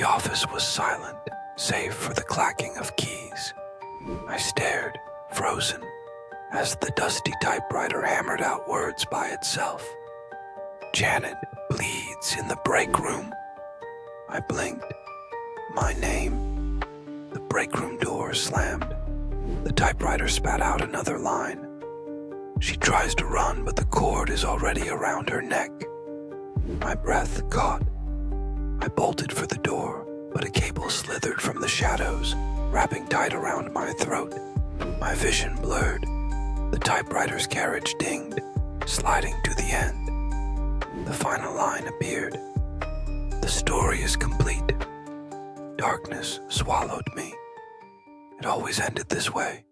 The office was silent, save for the clacking of keys. I stared, frozen, as the dusty typewriter hammered out words by itself. Janet bleeds in the breakroom. I blinked. My name. The breakroom door slammed. The typewriter spat out another line. She tries to run, but the cord is already around her neck. My breath caught. I bolted for the door, but a cable slithered from the shadows, wrapping tight around my throat. My vision blurred. The typewriter's carriage dinged, sliding to the end. The final line appeared. The story is complete. Darkness swallowed me. It always ended this way.